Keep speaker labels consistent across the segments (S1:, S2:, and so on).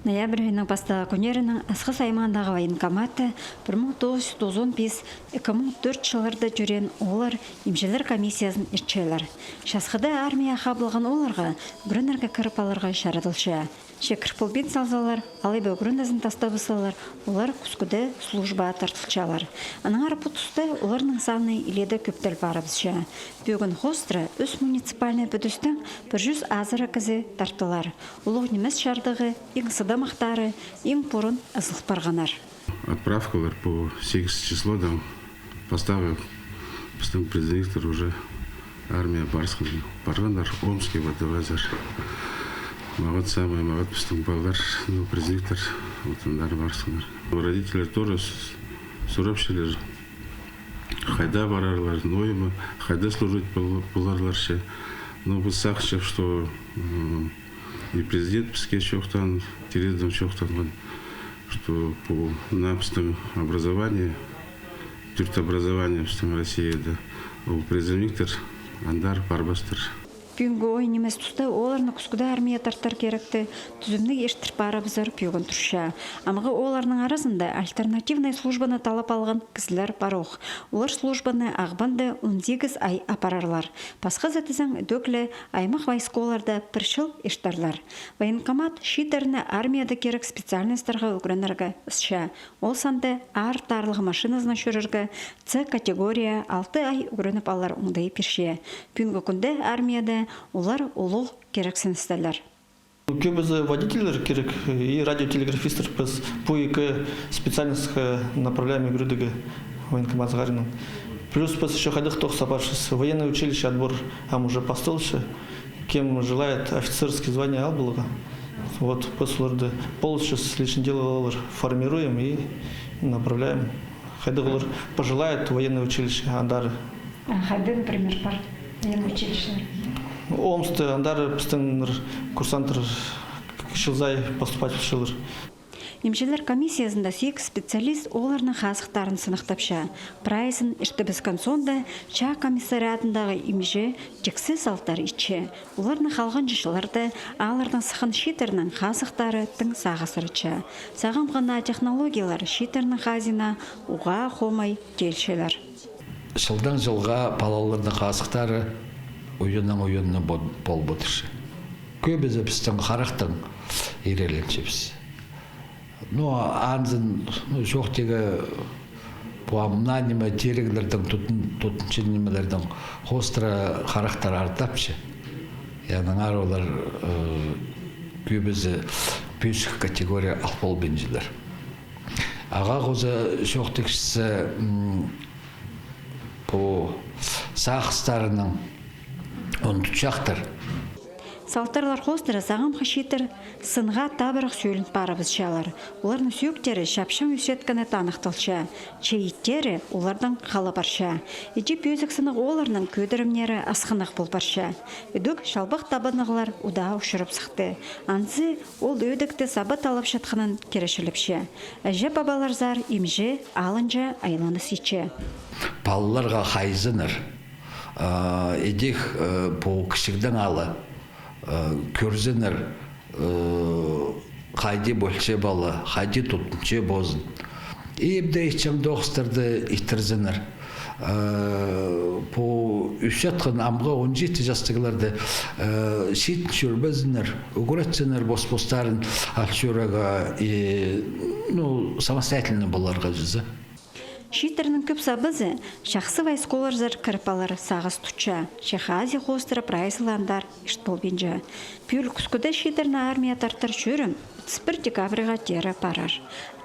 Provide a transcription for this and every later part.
S1: Ноябрь айының бастығы күнерінің Асқыс аймағындағы военкоматы 1995-2004 жылдарда жүрен олар емшелер комиссиясын ертчелер. Шасқыда армия қабылған оларға бүрінерге кіріп алырға шарадылшы. Шекір полбен салзалар, алайбы бүгінізін тастабысалар, олар күскіде служба тартылчалар. Аныңар бұтысты оларның саны иледі көптел барабызша. Бүгін хостра өз муниципальный бүдістің 100 азыра кізі тартылар. Улық немес шардығы, ең сыда мақтары, ең бұрын ызылып барғанар.
S2: Отправкалар по 8 число там поставил президент уже армия барская, баргандар, Омский, Ватавазар. Мағат самый, мағат біздің балдар, президенттер, отандар барсыңдар. Родителер тоже сұрапшылар, қайда барарлар, нойма, қайда служить боларларшы. Но біз сақшып, что и президент бізге шоқтан, терездің шоқтан, что по напстым образованию, түрт-образование в России, у президенттер андар барбастыр.
S1: Бүгінгі ой немес тұста оларны күскіде армия тартар керекті түзімні ештір барабызар пүйгін тұрша. Амығы оларның арасында альтернативный службаны талап алған кізілер баруқ. Олар службаны ағбанды 18 ай апарарлар. Пасқа зәтізің дөклі аймақ вайсколарда біршіл ештарлар. Военкомат шитеріні армияда керек специальностарға үгірінерге ұсша. Ол санды ар тарлығы машиназына шүріргі С категория 6 ай үгірініп алар ұңдайы перше. Бүгінгі күнде армияда олар улуг керексеністерлер.
S3: Көбізі водителер керек и радиотелеграфистер біз по екі специальностьқа направляем игрудыгы военкомат гаринын. Плюс біз еще ходых тох сапаршыс военное училище отбор ам уже постолшы. Кем желает офицерские звания албылыга. Вот после полностью личное дело формируем и направляем. Ходых пожелает военное училище андары.
S1: Хайды, например, пар военное училище.
S3: Омсты андары біздің курсанттар шылзай поступать шылыр.
S1: Емшелер комиссиясында 8 специалист оларның қасықтарын сынықтапша. Прайсын ішті бізкен сонда ча комиссариатындағы емже жексіз салттар итче. Оларның қалған жышыларды алардың сықын шитерінің қасықтары тың сағасырыча. Сағым ғана технологиялар шитерінің қазина уға қомай келшелер.
S4: Жылдан жылға палалардың қасықтары ойынның бол бұтыршы. Көбізі біздің қарақтың ереленшепсі. Анзын жоқ тегі бұамна неме терегілердің тұтыншы немелердің қостыра қарақтар артапшы. Яның арулар көбізі бөсік категория алпол бенжілер. Аға қозы жоқ текшісі бұл сақыстарының ұнтучақтыр.
S1: Салтарлар қостыры сағым қашетір сынға табырық сөйлінт барыбыз шалар. Олардың сүйіктері шапшын үсеткіні танықтылша. Чейттері олардың қалы барша. Ежеп өзік сынық оларының көдірімнері асқынық бұл барша. Өдік шалбық табынығылар ұда ұшырып сықты. Анзы ол өдікті сабыт алып шатқынын керешіліпше. Әже бабалар зар емже алынжа айланы сейче.
S4: Балыларға қайзыныр. Едек бұл кішігдің алы. Көрзінір қайды бөлше балы, қайды тұтынче бозын. Ебді ешчем доғыстырды итірзінір. По үшетқын амға 17 жастығыларды шетін шөрбезінір, үгіретсінір бос-бостарын ақшөреға самостоятельный боларға жүзі.
S1: Шитерінің көп сабызы шақсы вайсколар зар кірпалар сағыз тұтша. Шехази қостыры прайсыландар іштбол бенжі. Пүйіл күскіде шитеріні армия тартыр жүрім 31 декабрға тері парар.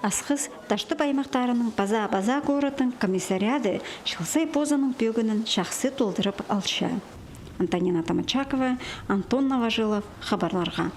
S1: Асқыз ташты баймақтарының база көретін комиссариады шылсай позаның бөгінің шақсы толдырып алша. Антонина Тамачакова, Антон Новожилов, хабарларға.